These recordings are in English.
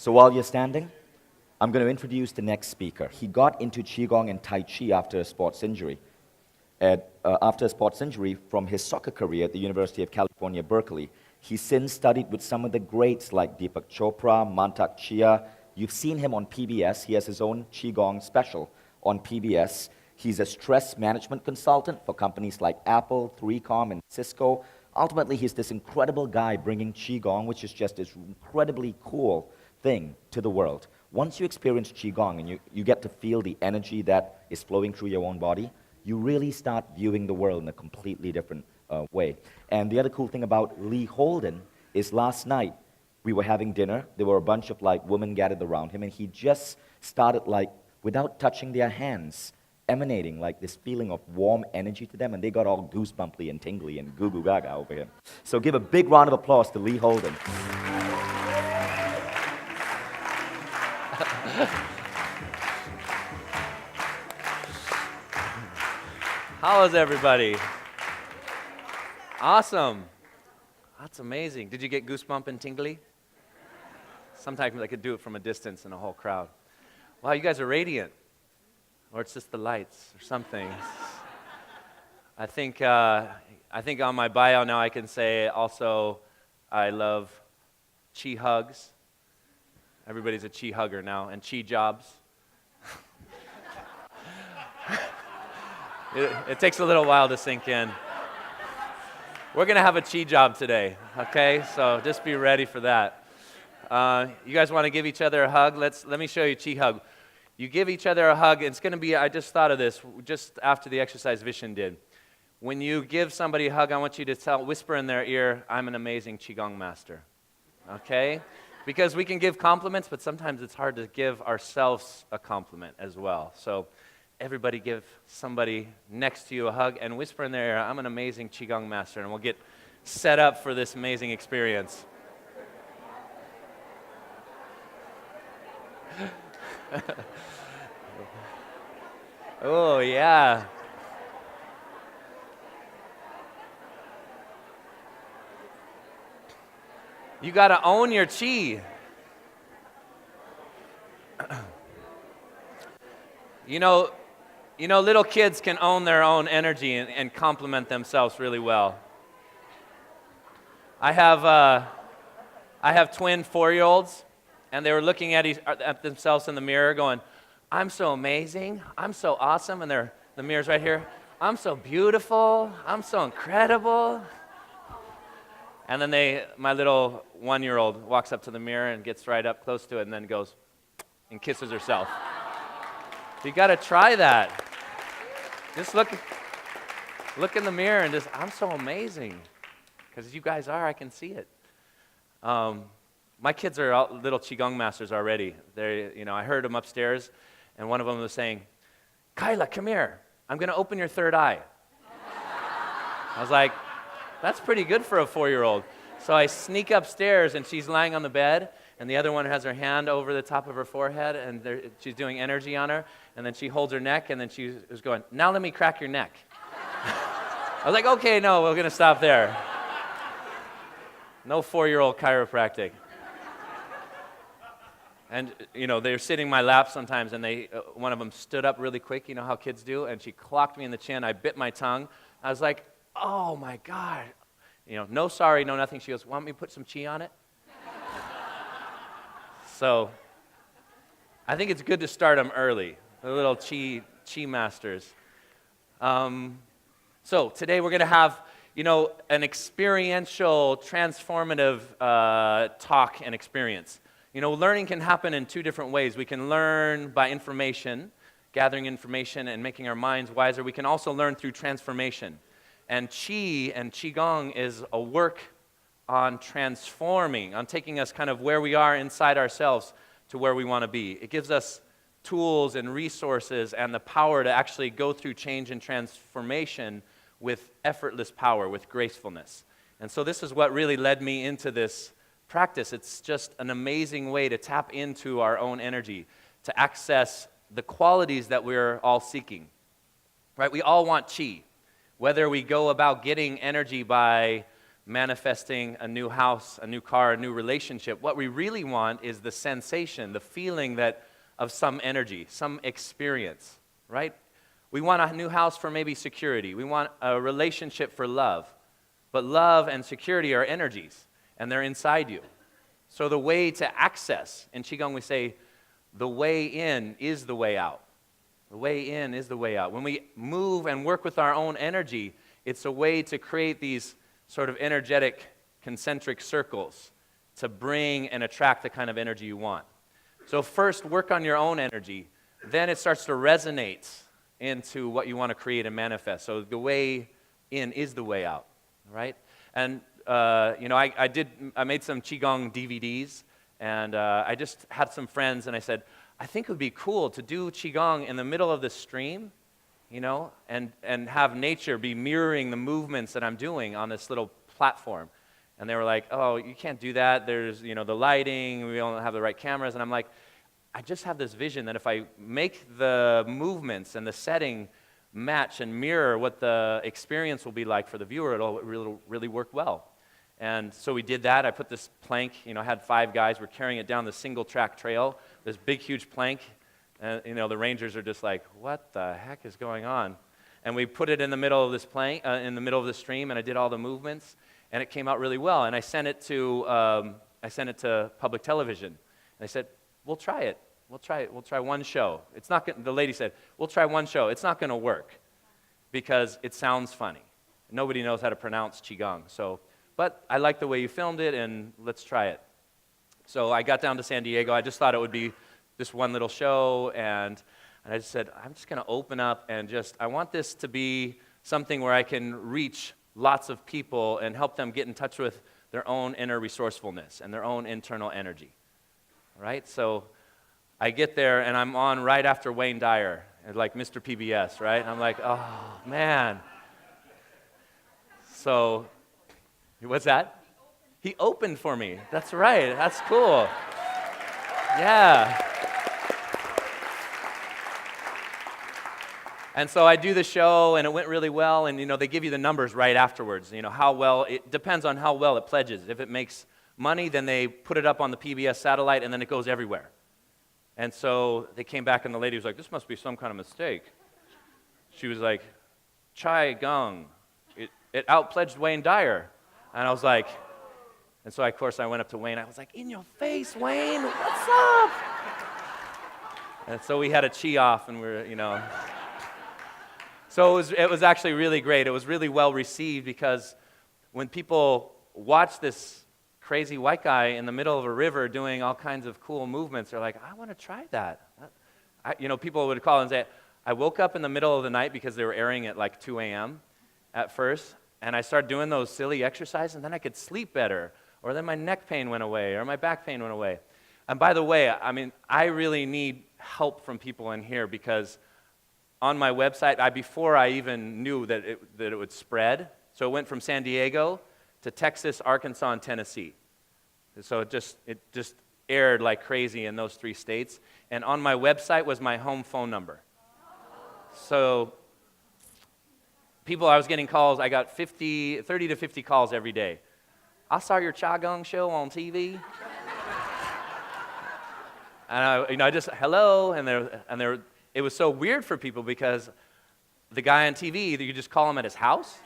So while you're standing, I'm going to introduce the next speaker. He got into Qigong and Tai Chi after a sports injury. After a sports injury from his soccer career at the University of California, Berkeley, he since studied with some of the greats like Deepak Chopra, Mantak Chia. You've seen him on PBS. He has his own Qigong special on PBS. He's a stress management consultant for companies like Apple, 3Com, and Cisco. Ultimately, he's this incredible guy bringing Qigong, which is just this incredibly cool thing, to the world. Once you experience Qigong and you get to feel the energy that is flowing through your own body, you really start viewing the world in a completely different way. And the other cool thing about Lee Holden is last night we were having dinner. There were a bunch of women gathered around him, and he just started without touching their hands, emanating this feeling of warm energy to them, and they got all goosebumpy and tingly and goo goo gaga over here. So give a big round of applause to Lee Holden. How is everybody? Awesome. That's amazing. Did you get goosebump and tingly? Sometimes I could do it from a distance in a whole crowd. Wow, you guys are radiant. Or it's just the lights or something. I think on my bio now I can say also I love Qi hugs. Everybody's a Qi hugger now, and Qi jobs. It takes a little while to sink in. We're going to have a Qi job today, okay? So just be ready for that. You guys want to give each other a hug? Let me show you Qi hug. You give each other a hug. It's going to be, I just thought of this just after the exercise Vishen did. When you give somebody a hug, I want you to whisper in their ear, I'm an amazing Qigong master, okay? Because we can give compliments, but sometimes it's hard to give ourselves a compliment as well. So everybody give somebody next to you a hug and whisper in their ear, I'm an amazing Qigong master, and we'll get set up for this amazing experience. Oh, yeah. You got to own your Qi. You know, little kids can own their own energy and complement themselves really well. I have twin 4-year-olds, and they were looking at themselves in the mirror going, I'm so amazing, I'm so awesome, and the mirror's right here. I'm so beautiful, I'm so incredible. And then my little 1-year-old walks up to the mirror and gets right up close to it and then goes and kisses herself. You got to try that. Just look in the mirror and just, I'm so amazing. Because you guys are, I can see it. My kids are little Qigong masters already. I heard them upstairs, and one of them was saying, Kyla, come here. I'm going to open your third eye. I was like, that's pretty good for a 4-year-old. So I sneak upstairs, and she's lying on the bed, and the other one has her hand over the top of her forehead, and she's doing energy on her, and then she holds her neck, and then she was going, now let me crack your neck. I was like, okay, no, we're going to stop there. No 4-year-old chiropractic. And, they're sitting in my lap sometimes, and one of them stood up really quick, you know how kids do, and she clocked me in the chin. I bit my tongue. I was like, oh, my God. No sorry, no nothing. She goes, want me to put some Qi on it? So I think it's good to start them early, the little Qi masters. So today we're going to have, an experiential, transformative talk and experience. Learning can happen in 2 different ways. We can learn by information, gathering information and making our minds wiser. We can also learn through transformation. And Qi and Qigong is a work on transforming, on taking us kind of where we are inside ourselves to where we want to be. It gives us tools and resources and the power to actually go through change and transformation with effortless power, with gracefulness. And so this is what really led me into this practice. It's just an amazing way to tap into our own energy, to access the qualities that we're all seeking. Right? We all want Qi. Whether we go about getting energy by manifesting a new house, a new car, a new relationship. What we really want is the sensation, the feeling of some energy, some experience, right? We want a new house for maybe security. We want a relationship for love. But love and security are energies, and they're inside you. So the way to access, in Qigong we say, the way in is the way out. The way in is the way out. When we move and work with our own energy, it's a way to create these sort of energetic concentric circles to bring and attract the kind of energy you want. So first, work on your own energy. Then it starts to resonate into what you want to create and manifest. So the way in is the way out, right? And I made some Qigong DVDs, and I just had some friends, and I said, I think it would be cool to do Qigong in the middle of the stream, and have nature be mirroring the movements that I'm doing on this little platform. And they were like, oh, you can't do that. There's, the lighting, we don't have the right cameras. And I'm like, I just have this vision that if I make the movements and the setting match and mirror what the experience will be like for the viewer, it'll really work well. And so we did that. I put this plank, I had 5 guys. We're carrying it down the single-track trail, this big, huge plank. And, the rangers are just like, what the heck is going on? And we put it in the middle of this plank, in the middle of the stream, and I did all the movements, and it came out really well. And I sent it to public television. And they said, we'll try it. We'll try it. We'll try one show. It's not the lady said, we'll try one show. It's not going to work because it sounds funny. Nobody knows how to pronounce Qigong. But I like the way you filmed it, and let's try it. So I got down to San Diego. I just thought it would be this one little show, and I just said, I'm just going to open up and I want this to be something where I can reach lots of people and help them get in touch with their own inner resourcefulness and their own internal energy, right? So I get there, and I'm on right after Wayne Dyer, like Mr. PBS, right? And I'm like, oh, man. So, what's that? He opened for me. That's right. That's cool. Yeah. And so I do the show, and it went really well, and, they give you the numbers right afterwards, how well, it depends on how well it pledges. If it makes money, then they put it up on the PBS satellite, and then it goes everywhere. And so they came back, and the lady was like, this must be some kind of mistake. She was like, Qigong, it outpledged Wayne Dyer. And I was like, and so of course I went up to Wayne, I was like, in your face, Wayne, what's up? And so we had a chi off, and So it was actually really great. It was really well received because when people watch this crazy white guy in the middle of a river doing all kinds of cool movements, they're like, I want to try that. People would call and say, I woke up in the middle of the night because they were airing at like 2 a.m. at first, and I started doing those silly exercises, and then I could sleep better, or then my neck pain went away, or my back pain went away. And by the way, I really need help from people in here because on my website, before I even knew that it would spread, so it went from San Diego to Texas, Arkansas, and Tennessee. So it just aired like crazy in those 3 states. And on my website was my home phone number. So I was getting calls. I got 30 to 50 calls every day. I saw your Qigong show on TV. And I just, hello, and it was so weird for people because the guy on TV, you just call him at his house.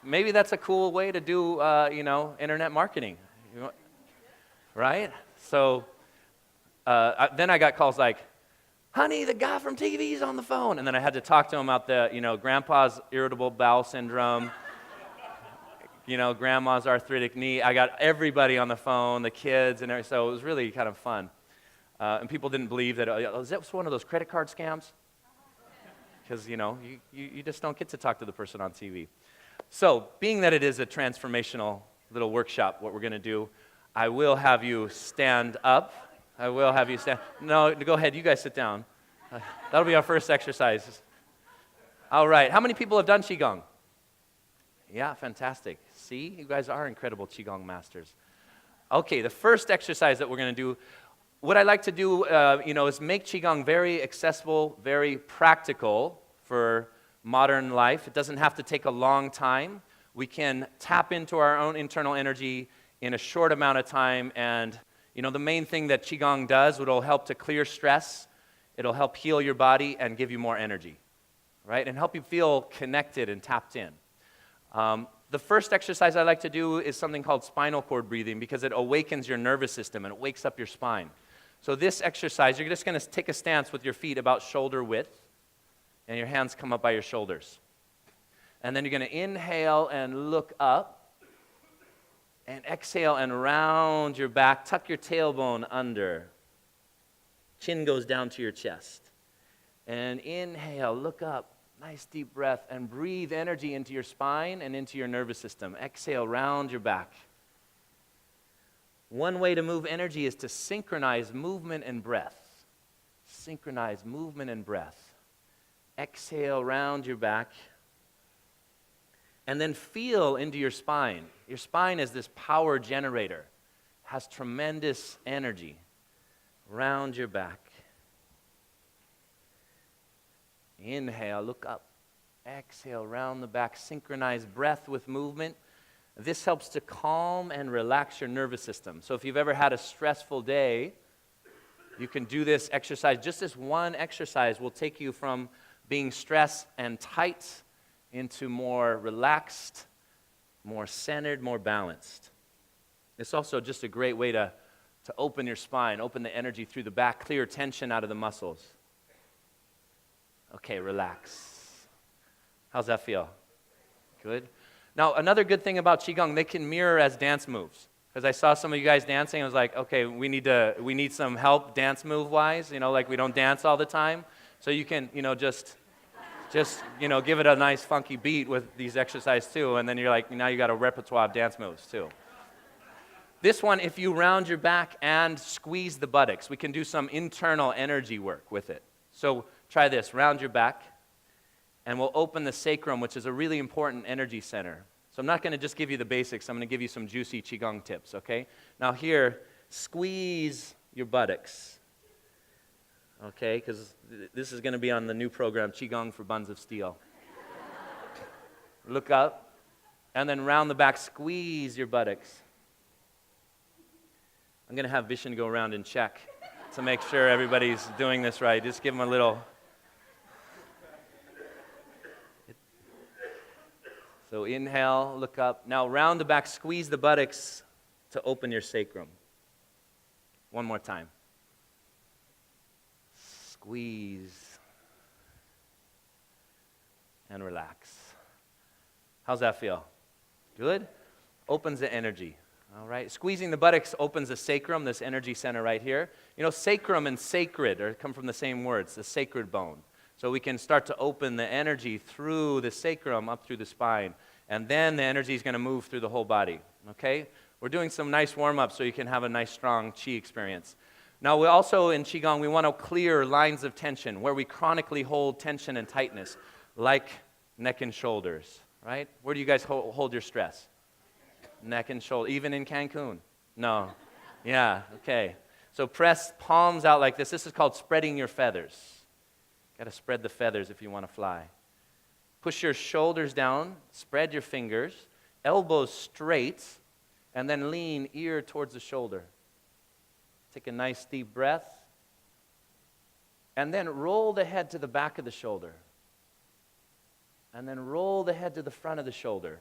Maybe that's a cool way to do, internet marketing, right? So then I got calls like, honey, the guy from TV's on the phone. And then I had to talk to him about the, grandpa's irritable bowel syndrome, grandma's arthritic knee. I got everybody on the phone, the kids, and everything. So it was really kind of fun. And people didn't believe that, is that one of those credit card scams? Because, you just don't get to talk to the person on TV. So, being that it is a transformational little workshop, what we're going to do, I will have you stand up. No, go ahead. You guys sit down. That'll be our first exercise. All right. How many people have done Qigong? Yeah, fantastic. See, you guys are incredible Qigong masters. Okay, the first exercise that we're going to do, what I like to do, is make Qigong very accessible, very practical for modern life. It doesn't have to take a long time. We can tap into our own internal energy in a short amount of time. And, the main thing that Qigong does, it'll help to clear stress. It'll help heal your body and give you more energy, right? And help you feel connected and tapped in. The first exercise I like to do is something called spinal cord breathing because it awakens your nervous system and it wakes up your spine. So this exercise, you're just going to take a stance with your feet about shoulder width, and your hands come up by your shoulders. And then you're going to inhale and look up, and exhale and round your back, tuck your tailbone under. Chin goes down to your chest. And inhale, look up. Nice deep breath, and breathe energy into your spine and into your nervous system. Exhale, round your back. One way to move energy is to synchronize movement and breath. Synchronize movement and breath. Exhale, round your back. And then feel into your spine. Your spine is this power generator. Has tremendous energy. Round your back. Inhale, look up. Exhale, round the back. Synchronize breath with movement. This helps to calm and relax your nervous system. So if you've ever had a stressful day, you can do this exercise. Just this one exercise will take you from being stressed and tight into more relaxed, more centered, more balanced. It's also just a great way to open your spine, open the energy through the back, clear tension out of the muscles. Okay, relax. How's that feel? Good? Now, another good thing about Qigong, they can mirror as dance moves. Because I saw some of you guys dancing, I was like, okay, we need some help dance move-wise, like we don't dance all the time. So you can, just give it a nice funky beat with these exercises too, and then you're like, now you got a repertoire of dance moves too. This one, if you round your back and squeeze the buttocks, we can do some internal energy work with it. So try this, round your back, and we'll open the sacrum, which is a really important energy center. So I'm not going to just give you the basics, I'm going to give you some juicy Qigong tips, okay? Now here, squeeze your buttocks, okay? Because this is going to be on the new program, Qigong for Buns of Steel. Look up, and then round the back, squeeze your buttocks. I'm going to have Vishen go around and check to make sure everybody's doing this right. Just give them a little. So inhale, look up. Now round the back, squeeze the buttocks to open your sacrum. One more time. Squeeze and relax. How's that feel? Good? Opens the energy. All right, squeezing the buttocks opens the sacrum, this energy center right here. Sacrum and sacred come from the same words, the sacred bone. So we can start to open the energy through the sacrum up through the spine. And then the energy is going to move through the whole body. Okay? We're doing some nice warm-ups so you can have a nice, strong Qi experience. Now, we also, in Qigong, we want to clear lines of tension where we chronically hold tension and tightness, like neck and shoulders, right? Where do you guys hold your stress? Neck and shoulder, even in Cancun? No. Yeah, okay. So press palms out like this. This is called spreading your feathers. Got to spread the feathers if you want to fly. Push your shoulders down, spread your fingers, elbows straight, and then lean ear towards the shoulder. Take a nice deep breath. And then roll the head to the back of the shoulder. And then roll the head to the front of the shoulder.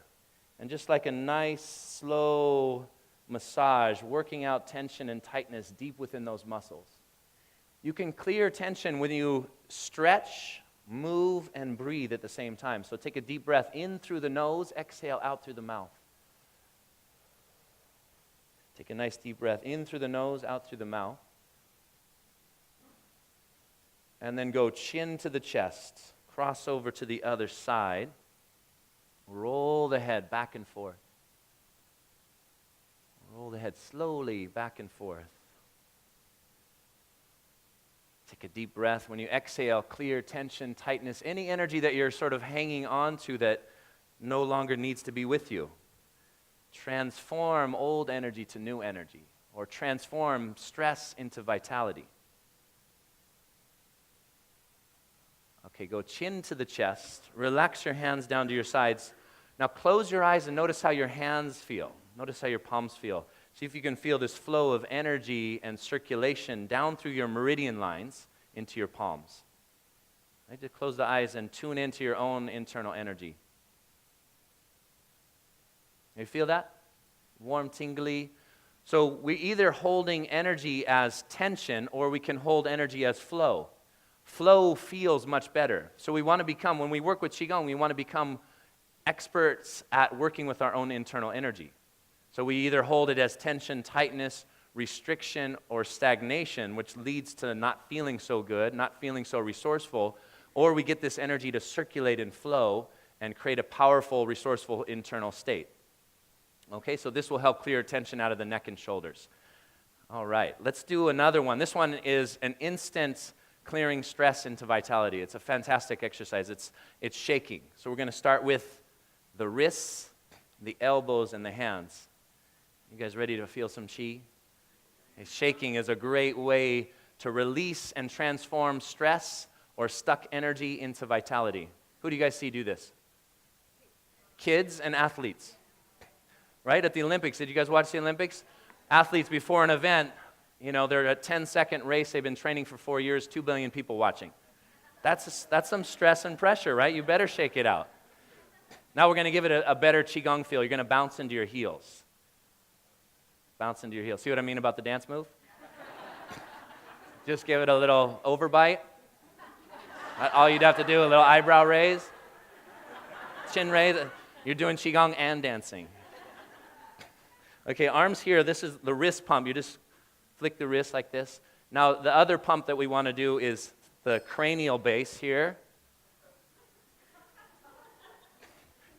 And just like a nice, slow massage, working out tension and tightness deep within those muscles. You can clear tension when you stretch, move, and breathe at the same time. So take a deep breath in through the nose, exhale out through the mouth. Take a nice deep breath in through the nose, out through the mouth. And then go chin to the chest, cross over to the other side. Roll the head back and forth. Roll the head slowly back and forth. Take a deep breath. When you exhale, clear tension, tightness, any energy that you're sort of hanging on to that no longer needs to be with you. Transform old energy to new energy, or transform stress into vitality. Okay, go chin to the chest. Relax your hands down to your sides. Now close your eyes and notice how your hands feel. Notice how your palms feel. See if you can feel this flow of energy and circulation down through your meridian lines into your palms. Right? Just close the eyes and tune into your own internal energy. You feel that? Warm, tingly. So we're either holding energy as tension or we can hold energy as flow. Flow feels much better. So we want to become, when we work with Qigong, we want to become experts at working with our own internal energy. So we either hold it as tension, tightness, restriction, or stagnation, which leads to not feeling so good, not feeling so resourceful, or we get this energy to circulate and flow and create a powerful, resourceful internal state. Okay, so this will help clear tension out of the neck and shoulders. All right, let's do another one. This one is an instant clearing stress into vitality. It's a fantastic exercise. It's shaking. So we're going to start with the wrists, the elbows, and the hands. You guys ready to feel some chi? Shaking is a great way to release and transform stress or stuck energy into vitality. Who do you guys see do this? Kids and athletes. Right? At the Olympics, did you guys watch the Olympics? Athletes before an event, they're a 10-second race. They've been training for 4 years, 2 billion people watching. That's some stress and pressure, right? You better shake it out. Now we're going to give it a better Qigong feel. You're going to bounce into your heels. Bounce into your heels. See what I mean about the dance move? Just give it a little overbite. All you'd have to do, a little eyebrow raise, chin raise. You're doing Qigong and dancing. Okay, arms here. This is the wrist pump. You just flick the wrist like this. Now, the other pump that we want to do is the cranial base here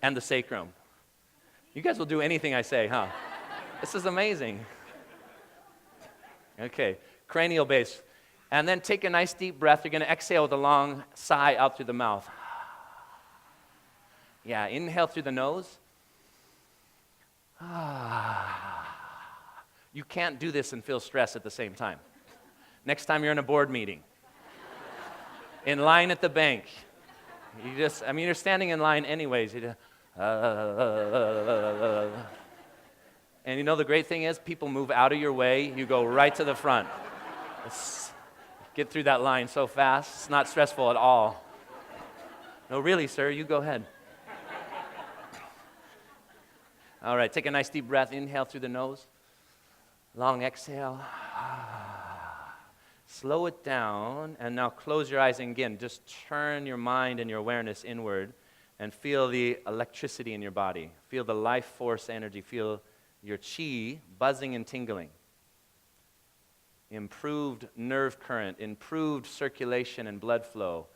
and the sacrum. You guys will do anything I say, huh? This is amazing. Okay, cranial base. And then take a nice deep breath. You're going to exhale with a long sigh out through the mouth. Yeah, inhale through the nose. You can't do this and feel stress at the same time. Next time you're in a board meeting, in line at the bank, you're standing in line anyways. And the great thing is, people move out of your way, you go right to the front. Get through that line so fast, it's not stressful at all. No, really, sir, you go ahead. All right, take a nice deep breath. Inhale through the nose. Long exhale. Slow it down, and now close your eyes and again, just turn your mind and your awareness inward and feel the electricity in your body. Feel the life force energy. Feel your chi buzzing and tingling. Improved nerve current, improved circulation and blood flow.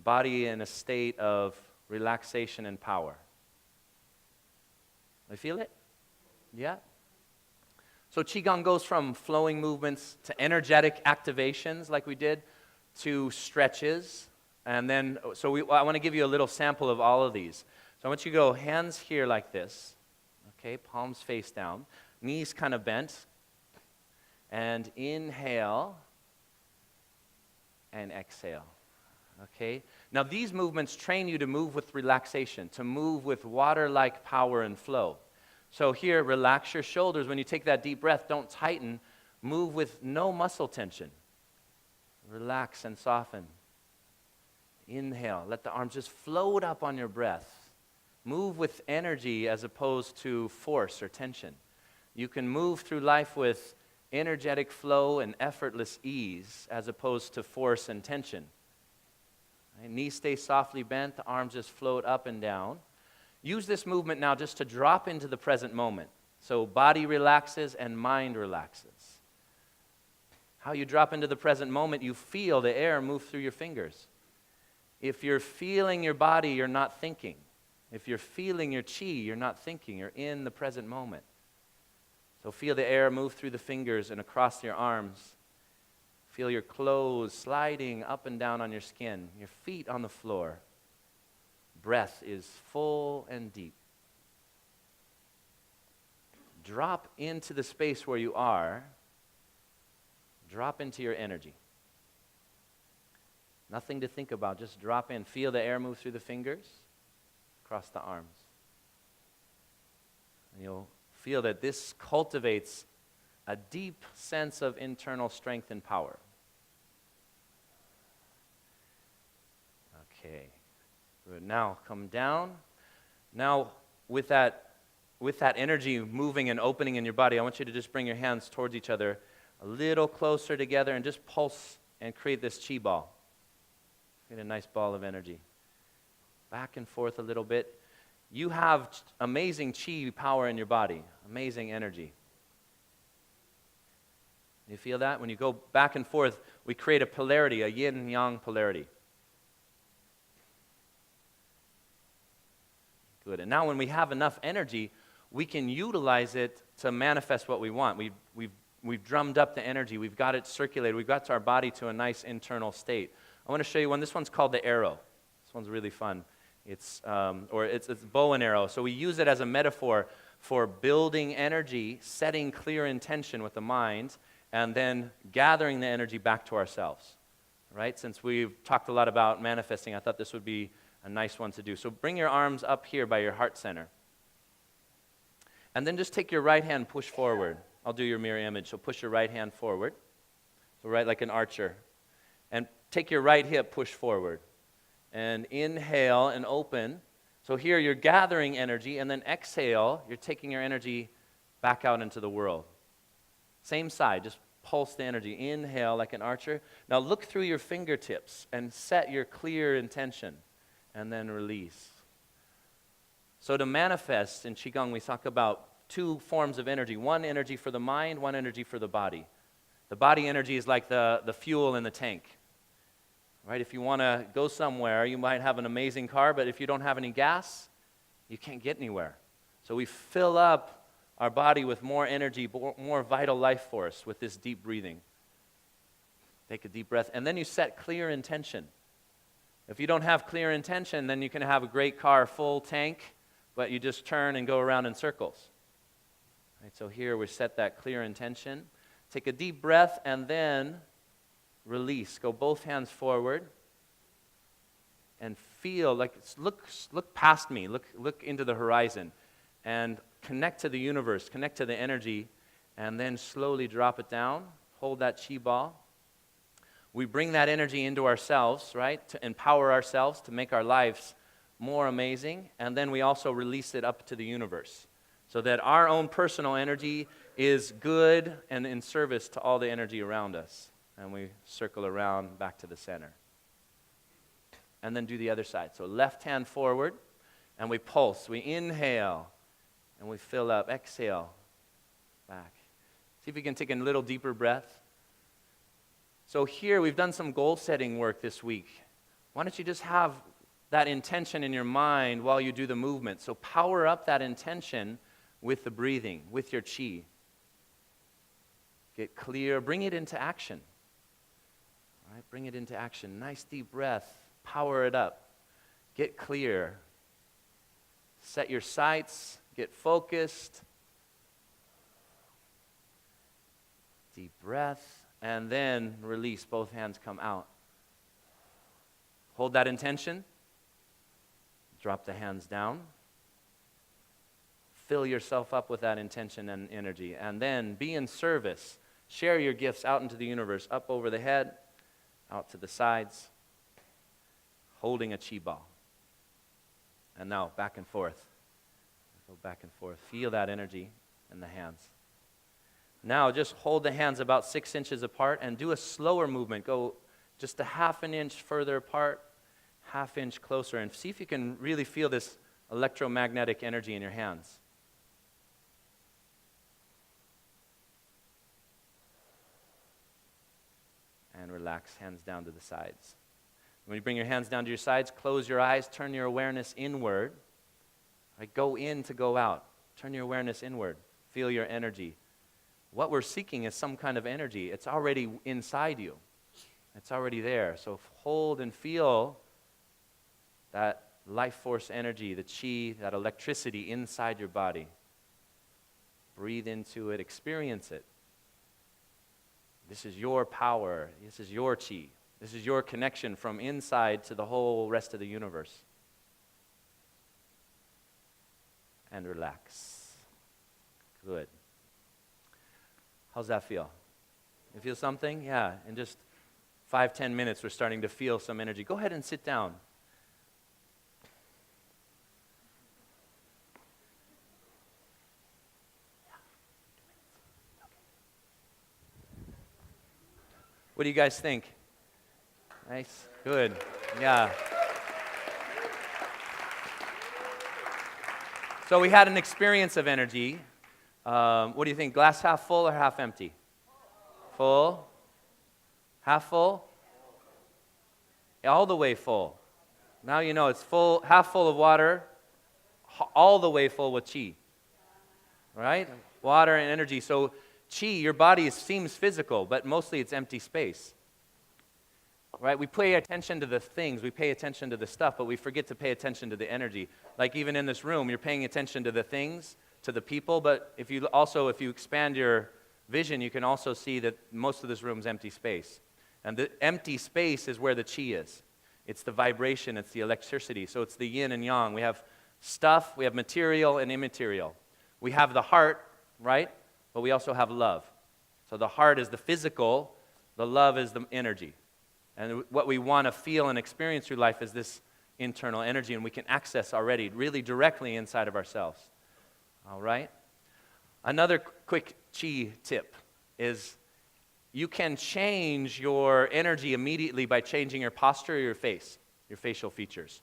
Body in a state of relaxation and power. You feel it? Yeah? So Qigong goes from flowing movements to energetic activations like we did to stretches. And then, I want to give you a little sample of all of these. So I want you to go hands here like this. Okay, palms face down. Knees kind of bent. And inhale and exhale. Okay? Now these movements train you to move with relaxation, to move with water-like power and flow. So here, relax your shoulders. When you take that deep breath, don't tighten. Move with no muscle tension. Relax and soften. Inhale. Let the arms just float up on your breath. Move with energy as opposed to force or tension. You can move through life with energetic flow and effortless ease as opposed to force and tension. Knees stay softly bent, the arms just float up and down. Use this movement now just to drop into the present moment. So body relaxes and mind relaxes. How you drop into the present moment, you feel the air move through your fingers. If you're feeling your body, you're not thinking. If you're feeling your chi, you're not thinking. You're in the present moment. So feel the air move through the fingers and across your arms. Feel your clothes sliding up and down on your skin, your feet on the floor. Breath is full and deep. Drop into the space where you are. Drop into your energy. Nothing to think about. Just drop in. Feel the air move through the fingers, across the arms. And you'll feel that this cultivates a deep sense of internal strength and power. Okay. Good. Now come down. Now with that energy moving and opening in your body, I want you to just bring your hands towards each other a little closer together and just pulse and create this chi ball. Create a nice ball of energy. Back and forth a little bit. You have amazing chi power in your body, amazing energy. You feel that? When you go back and forth, we create a polarity, a yin and yang polarity. Good. And now when we have enough energy, we can utilize it to manifest what we want. We've drummed up the energy. We've got it circulated. We've got our body to a nice internal state. I want to show you one. This one's called the arrow. This one's really fun. It's bow and arrow. So we use it as a metaphor for building energy, setting clear intention with the mind, and then gathering the energy back to ourselves. Right? Since we've talked a lot about manifesting, I thought this would be a nice one to do. So bring your arms up here by your heart center. And then just take your right hand, push forward. I'll do your mirror image. So push your right hand forward. So right like an archer. And take your right hip, push forward. And inhale and open. So here you're gathering energy, and then exhale, you're taking your energy back out into the world. Same side, just pulse the energy. Inhale like an archer. Now look through your fingertips and set your clear intention. And then release. So to manifest in Qigong, we talk about two forms of energy. One energy for the mind, one energy for the body. The body energy is like the fuel in the tank. Right? If you want to go somewhere, you might have an amazing car, but if you don't have any gas, you can't get anywhere. So we fill up our body with more energy, more vital life force with this deep breathing. Take a deep breath, and then you set clear intention. If you don't have clear intention, then you can have a great car, full tank, but you just turn and go around in circles. Right, so here we set that clear intention. Take a deep breath and then release. Go both hands forward and feel like, look past me, look into the horizon and connect to the universe, connect to the energy, and then slowly drop it down. Hold that chi ball. We bring that energy into ourselves, right, to empower ourselves, to make our lives more amazing, and then we also release it up to the universe so that our own personal energy is good and in service to all the energy around us. And we circle around back to the center. And then do the other side. So left hand forward, and we pulse. We inhale, and we fill up. Exhale, back. See if you can take a little deeper breath. So here, we've done some goal-setting work this week. Why don't you just have that intention in your mind while you do the movement? So power up that intention with the breathing, with your chi. Get clear. Bring it into action. All right, bring it into action. Nice deep breath. Power it up. Get clear. Set your sights. Get focused. Deep breath. And then release. Both hands come out. Hold that intention. Drop the hands down. Fill yourself up with that intention and energy. And then be in service. Share your gifts out into the universe, up over the head, out to the sides, holding a chi ball. And now back and forth. Go back and forth. Feel that energy in the hands. Now just hold the hands about 6 inches apart and do a slower movement. Go just a half an inch further apart, half inch closer, and see if you can really feel this electromagnetic energy in your hands. And relax, hands down to the sides. When you bring your hands down to your sides, close your eyes, turn your awareness inward. Right, go in to go out. Turn your awareness inward. Feel your energy. What we're seeking is some kind of energy. It's already inside you. It's already there. So hold and feel that life force energy, the chi, that electricity inside your body. Breathe into it. Experience it. This is your power. This is your chi. This is your connection from inside to the whole rest of the universe. And relax. Good. How's that feel? You feel something? Yeah. In just 5-10 minutes, we're starting to feel some energy. Go ahead and sit down. What do you guys think? Nice. Good. Yeah. So we had an experience of energy. What do you think? Glass half full or half empty? Full? Half full? All the way full. Now you know it's full, half full of water, all the way full with chi. Right? Water and energy. So chi, your body seems physical, but mostly it's empty space. Right? We pay attention to the things, we pay attention to the stuff, but we forget to pay attention to the energy. Like even in this room, you're paying attention to the things, to the people, but if you expand your vision, you can also see that most of this room is empty space. And the empty space is where the chi is. It's the vibration, it's the electricity. So it's the yin and yang. We have stuff, we have material and immaterial. We have the heart, right? But we also have love. So the heart is the physical, the love is the energy. And what we want to feel and experience through life is this internal energy, and we can access already really directly inside of ourselves. All right? Another quick chi tip is you can change your energy immediately by changing your posture or your face, your facial features.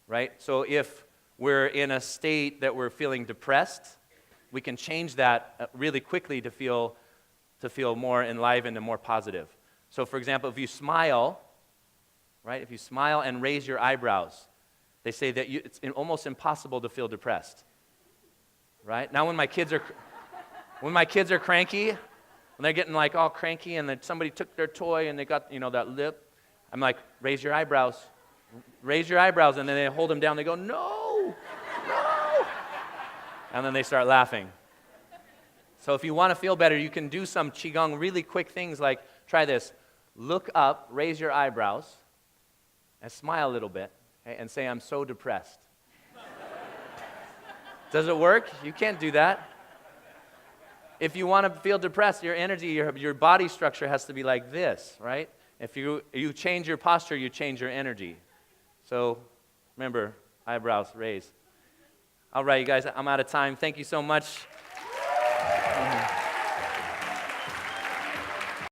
Right? So if we're in a state that we're feeling depressed, we can change that really quickly to feel more enlivened and more positive. So, for example, if you smile, right, if you smile and raise your eyebrows, they say that it's almost impossible to feel depressed, right? Now, when my kids are cranky, when they're getting like all cranky, and then somebody took their toy and they got that lip, I'm like, raise your eyebrows, and then they hold them down. They go, no, and then they start laughing. So, if you want to feel better, you can do some Qigong, really quick things like. Try this. Look up, raise your eyebrows, and smile a little bit, okay, and say, I'm so depressed. Does it work? You can't do that. If you want to feel depressed, your energy, your body structure has to be like this, right? If you change your posture, you change your energy. So remember, eyebrows raised. All right, you guys, I'm out of time. Thank you so much.